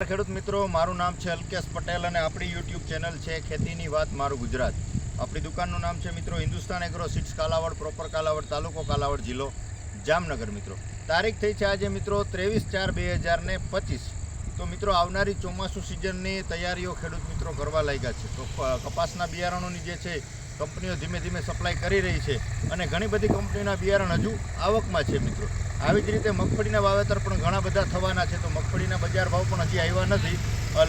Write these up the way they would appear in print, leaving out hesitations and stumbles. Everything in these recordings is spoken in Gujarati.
ખેડૂત મિત્રો, મારું નામ છે અલ્કેશ પટેલ અને આપણી યુટ્યુબ ચેનલ છે ખેતીની વાત મારું ગુજરાત. આપણી દુકાનનું નામ છે મિત્રો Hindustan agro seeds Kalavad, proper Kalavad, તાલુકો કાલાવડ, જિલ્લો જામનગર. મિત્રો તારીખ થઈ છે આજે મિત્રો 23/4/2025. તો મિત્રો આવનારી ચોમાસું સિઝનની તૈયારીઓ ખેડૂત મિત્રો કરવા લાગ્યા છે. તો કપાસના બિયારણોની જે છે કંપનીઓ ધીમે ધીમે સપ્લાય કરી રહી છે અને ઘણી બધી કંપનીના બિયારણ હજુ આવકમાં છે મિત્રો. આવી જ રીતે મગફળીના વાવેતર પણ ઘણા બધા થવાના છે. તો મગફળીના બજાર ભાવ પણ હજી આવ્યા નથી.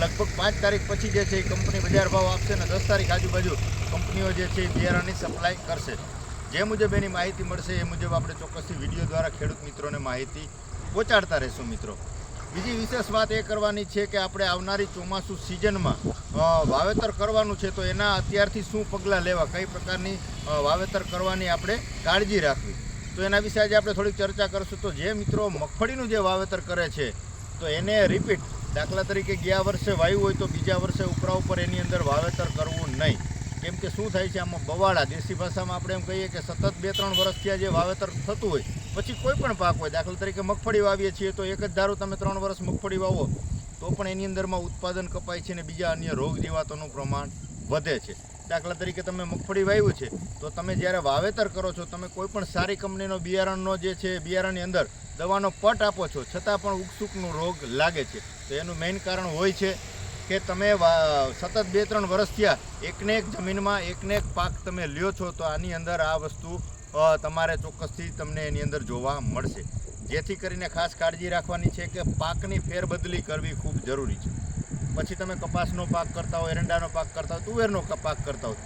લગભગ 5 તારીખ પછી જે છે એ કંપની બજાર ભાવ આપશે અને 10 તારીખ આજુબાજુ કંપનીઓ જે છે એ બિયારણની સપ્લાય કરશે. જે મુજબ એની માહિતી મળશે એ મુજબ આપણે ચોક્કસથી વિડીયો દ્વારા ખેડૂત મિત્રોને માહિતી પહોંચાડતા રહીશું મિત્રો. બીજી વિશેષ વાત એ કરવાની છે કે આપણે આવનારી ચોમાસું સિઝનમાં વાવેતર કરવાનું છે, તો એના અત્યારથી શું પગલાં લેવા, કઈ પ્રકારની વાવેતર કરવાની આપણે કાળજી રાખવી, તો એના વિશે આજે આપણે થોડીક ચર્ચા કરશું. તો જે મિત્રો મગફળીનું જે વાવેતર કરે છે તો એને રિપીટ, દાખલા તરીકે ગયા વર્ષે વાવ્યું હોય તો બીજા વર્ષે ઉપરા ઉપર એની અંદર વાવેતર કરવું નહીં. કેમ કે શું થાય છે આમાં બવાડા, દેશી ભાષામાં આપણે એમ કહીએ કે સતત 2-3 વર્ષથી જે વાવેતર થતું હોય પછી કોઈ પણ પાક હોય, દાખલા તરીકે મગફળી વાવીએ છીએ તો એક જ ધારું તમે 3 વર્ષ મગફળી વાવો તો પણ એની અંદરમાં ઉત્પાદન કપાય છે અને બીજા અન્ય રોગ જીવાતોનું પ્રમાણ વધે છે. દાખલા તરીકે તમે મગફળી વાવ્યું છે તો તમે જ્યારે વાવેતર કરો છો તમે કોઈ પણ સારી કંપનીનો બિયારણનો જે છે બિયારણની અંદર દવાનો પટ આપો છો છતાં પણ ઉકસુકનો રોગ લાગે છે. તો એનું મેઇન કારણ હોય છે કે તમે સતત 2-3 વર્ષ થયા એકને એક જમીનમાં એકને એક પાક તમે લ્યો છો, તો આની અંદર આ વસ્તુ તમારે ચોક્કસથી તમને એની અંદર જોવા મળશે. જેથી કરીને ખાસ કાળજી રાખવાની છે કે પાકની ફેરબદલી કરવી ખૂબ જરૂરી છે. પછી તમે કપાસનો પાક કરતા હોય, એરંડાનો પાક કરતા હોય, તુવેરનો પાક કરતા હોય,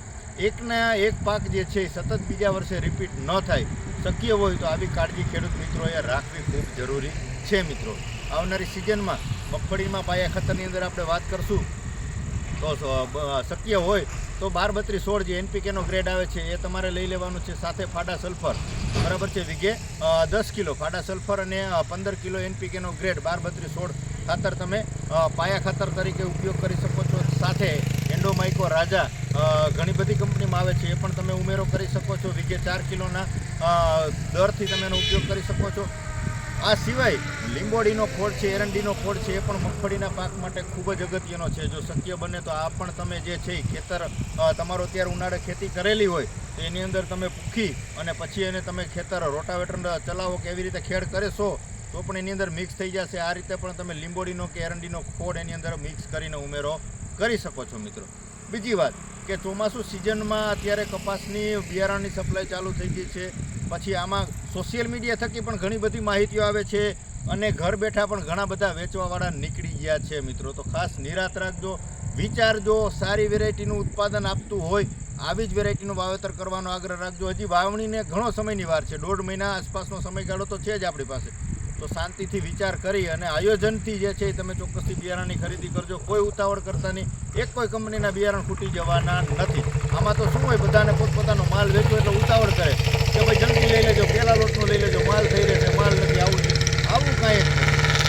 એકના એક પાક જે છે એ સતત બીજા વર્ષે રિપીટ ન થાય, શક્ય હોય તો આવી કાળજી ખેડૂત મિત્રોએ રાખવી ખૂબ જરૂરી છે મિત્રો. આવનારી સિઝનમાં મગફળીમાં પાયા ખાતરની અંદર આપણે વાત કરશું તો શક્ય હોય તો 12-32-16 જે એનપીકેનો ગ્રેડ આવે છે એ તમારે લઈ લેવાનું છે, સાથે ફાડા સલ્ફર, બરાબર છે, વીઘે 10 કિલો ફાડા સલ્ફર અને 15 કિલો એનપીકેનો ગ્રેડ 12-32-16 ખાતર તમે પાયા ખાતર તરીકે ઉપયોગ કરી શકો છો. સાથે એન્ડોમાઇકો રાજા ઘણી બધી કંપનીમાં આવે છે, એ પણ તમે ઉમેરો કરી શકો છો. વીઘે 4 કિલોના દરથી તમે એનો ઉપયોગ કરી શકો છો. આ સિવાય લીંબોડીનો ખોળ છે, એરંડીનો ખોળ છે, એ પણ મગફળીના પાક માટે ખૂબ જ અગત્યનો છે. જો શક્ય બને તો આ પણ તમે જે છે ખેતર તમારો અત્યારે ઉનાળે ખેતી કરેલી હોય તો એની અંદર તમે પૂખી અને પછી એને તમે ખેતર રોટાવેટર ચલાવો કે એવી રીતે ખેડ કરેશો તો પણ એની અંદર મિક્સ થઈ જશે. આ રીતે પણ તમે લીંબોડીનો કે એરંડીનો ખોળ એની અંદર મિક્સ કરીને ઉમેરો કરી શકો છો મિત્રો. બીજી વાત કે ચોમાસું સિઝનમાં અત્યારે કપાસની બિયારણની સપ્લાય ચાલુ થઈ ગઈ છે. પછી આમાં સોશિયલ મીડિયા થકી પણ ઘણી બધી માહિતીઓ આવે છે અને ઘર બેઠા પણ ઘણા બધા વેચવાવાળા નીકળી ગયા છે મિત્રો. તો ખાસ નિરાત રાખજો, વિચારજો, સારી વેરાયટીનું ઉત્પાદન આપતું હોય આવી જ વેરાયટીનું વાવેતર કરવાનો આગ્રહ રાખજો. હજી વાવણીને ઘણો સમયની વાર છે, 1.5 મહિના આસપાસનો સમયગાળો તો છે જ આપણી પાસે. તો શાંતિથી વિચાર કરી અને આયોજનથી જે છે તમે ચોક્કસથી બિયારણની ખરીદી કરજો. કોઈ ઉતાવળ કરતા નહીં, એક કોઈ કંપનીના બિયારણ ખૂટી જવાના નથી. આમાં તો શું હોય, બધાને પોતપોતાનો માલ વેચવો એટલે ઉતાવળ કરે કે ભાઈ જલ્દી લઈ લેજો, પહેલા લોટનું લઈ લેજો, માલ થઈ રહેશે, માલ નથી, આવું કાંઈ જ નહીં.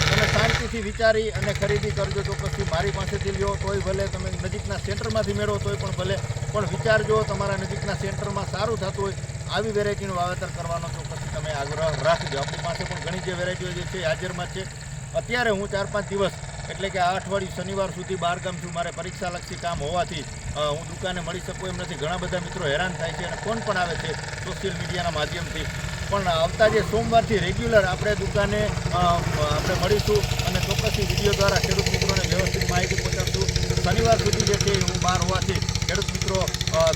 તમે શાંતિથી વિચારી અને ખરીદી કરજો ચોક્કસથી. મારી પાસેથી લ્યો તોય ભલે, તમે નજીકના સેન્ટરમાંથી મેળવો તોય પણ ભલે, પણ વિચારજો તમારા નજીકના સેન્ટરમાં સારું થતું હોય આવી વેરાયટીનું વાવેતર કરવાનો ચોક્કસથી તમે આગ્રહ રાખજો. આપણી પાસે પણ ઘણી જે વેરાયટીઓ જે છે હાજરમાં છે. અત્યારે હું 4-5 દિવસ એટલે કે આ અઠવાડિયું શનિવાર સુધી બહારગામ છું. મારે પરીક્ષાલક્ષી કામ હોવાથી હું દુકાને મળી શકું એમ નથી. ઘણા બધા મિત્રો હેરાન થાય છે અને ફોન પણ આવે છે સોશિયલ મીડિયાના માધ્યમથી. પણ આવતા જે સોમવારથી રેગ્યુલર આપણે દુકાને આપણે મળીશું અને ચોક્કસથી વિડીયો દ્વારા ખેડૂત મિત્રોને વ્યવસ્થિત માહિતી પહોંચાડશું. શનિવાર સુધી જે છે હું બહાર હોવાથી ખેડૂત મિત્રો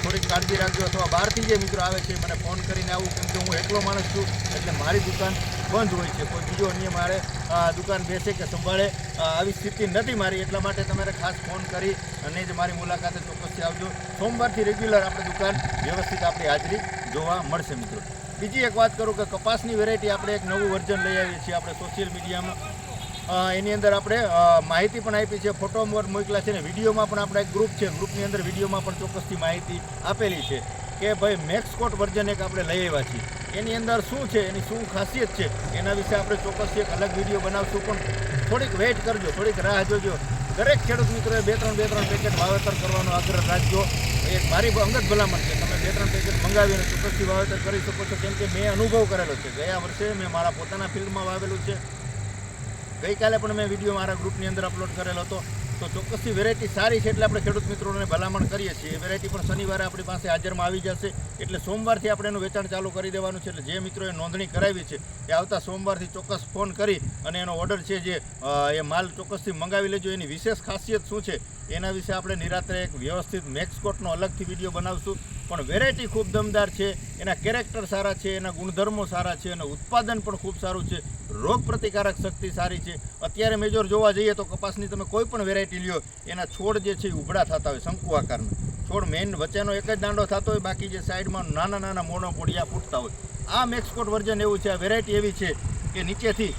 થોડીક કાળજી રાખજો, અથવા બહારથી જે મિત્રો આવે છે મને ફોન કરીને આવું, કેમ કે હું એકલો માણસ છું એટલે મારી દુકાન બંધ હોય છે. કોઈ બીજો અન્ય મારે દુકાન બેસે કે સંભાળે આવી સ્થિતિ નથી મારી, એટલા માટે તમારે ખાસ ફોન કરી અને જ મારી મુલાકાતે ચોક્કસથી આવજો. સોમવારથી રેગ્યુલર આપણે દુકાન વ્યવસ્થિત આપણી હાજરી જોવા મળશે મિત્રો. બીજી એક વાત કરું કે કપાસની વેરાયટી આપણે એક નવું વર્ઝન લઈ આવીએ છીએ આપણે સોશિયલ મીડિયામાં. એની અંદર આપણે માહિતી પણ આપી છે, ફોટો મોકલા છે ને વિડીયોમાં પણ આપણા એક ગ્રુપ છે, ગ્રુપની અંદર વિડીયોમાં પણ ચોક્કસથી માહિતી આપેલી છે કે ભાઈ મેક્સકોટ વર્ઝન એક આપણે લઈ આવ્યા છીએ. એની અંદર શું છે, એની શું ખાસિયત છે, એના વિશે આપણે ચોક્કસથી એક અલગ વિડીયો બનાવશું. પણ થોડીક વેઇટ કરજો, થોડીક રાહ જોજો. દરેક ખેડૂત મિત્રોએ 2-3 પેકેટ વાવેતર કરવાનો આગ્રહ રાખજો. એક મારી અંગત ભલામણ છે, તમે 2-3 પેકેટ મંગાવીને ચોક્કસથી વાવેતર કરી શકો છો. કેમ કે મેં અનુભવ કરેલો છે, ગયા વર્ષે મેં મારા પોતાના ફિલ્ડમાં વાવેલું છે ગઈકાલે પણ મેં વિડીયો મારા ગ્રુપની અંદર અપલોડ કરેલો હતો. તો ચોક્કસથી વેરાયટી સારી છે એટલે આપણે ખેડૂત મિત્રોને ભલામણ કરીએ છીએ. વેરાયટી પણ શનિવારે આપણી પાસે હાજરમાં આવી જશે એટલે સોમવારથી આપણે એનું વેચાણ ચાલુ કરી દેવાનું છે. એટલે જે મિત્રોએ નોંધણી કરાવી છે એ આવતા સોમવારથી ચોક્કસ ફોન કરી અને એનો ઓર્ડર છે જે એ માલ ચોક્કસથી મંગાવી લેજો. એની વિશેષ ખાસિયત શું છે એના વિશે આપણે નિરાત્રે એક વ્યવસ્થિત મેક્સકોટનો અલગથી વિડીયો બનાવશું. પણ વેરાયટી ખૂબ દમદાર છે, એના કેરેક્ટર સારા છે, એના ગુણધર્મો સારા છે અને ઉત્પાદન પણ ખૂબ સારું છે. રોગ પ્રતિકારક શક્તિ સારી છે. અત્યારે મેજોર જોવા જઈએ તો કપાસની તમે કોઈ પણ વેરાયટી લ્યો એના છોડ જે છે એ ઉભડા થતા હોય, શંકુ આકારના છોડ. મેઇન વચ્ચેનો એક જ દાંડો થતો હોય, બાકી જે સાઈડમાં નાના નાના મોનોપોડિયા ફૂટતા હોય. આ મેક્સકોટ વર્ઝન એવું છે. આ વેરાયટી એવી છે કે નીચેથી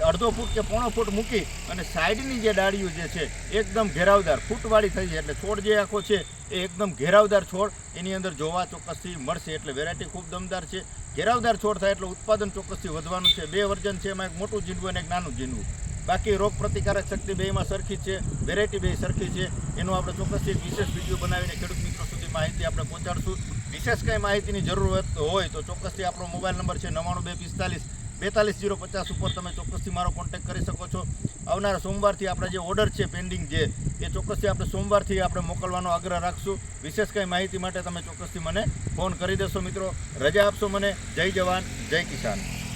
અડધો ફૂટ કે પોણો ફૂટ મૂકી અને સાઈડની જે ડાળીઓ જે છે એકદમ ઘેરાવદાર ફૂટવાળી થઈ છે. એટલે છોડ જે આખો છે એ એકદમ ઘેરાવદાર છોડ એની અંદર જોવા ચોક્કસથી મળશે. એટલે વેરાયટી ખૂબ દમદાર છે. ઘેરાવદાર છોડ થાય એટલે ઉત્પાદન ચોક્કસથી વધવાનું છે. 2 વર્ઝન છે, એમાં એક મોટું ઝીંડવું અને એક નાનું ઝીંડવું. બાકી રોગ પ્રતિકારક શક્તિ બેમાં સરખી છે, વેરાયટી બે સરખી છે. એનું આપણે ચોક્કસથી વિશેષ વિડીયો બનાવીને ખેડૂત મિત્રો સુધી માહિતી આપણે પહોંચાડશું. વિશેષ કંઈ માહિતીની જરૂરત હોય તો ચોક્કસથી આપણો મોબાઈલ નંબર છે 99245 42050 ઉપર તમે ચોક્કસથી મારો કોન્ટેક્ટ કરી શકો છો. આવનારા સોમવારથી આપણા જે ઓર્ડર છે પેન્ડિંગ જે એ ચોક્કસથી આપણે સોમવારથી આપણે મોકલવાનો આગ્રહ રાખશું. વિશેષ કંઈ માહિતી માટે તમે ચોક્કસથી મને ફોન કરી દેશો. મિત્રો રજા આપશો મને. જય જવાન, જય કિસાન.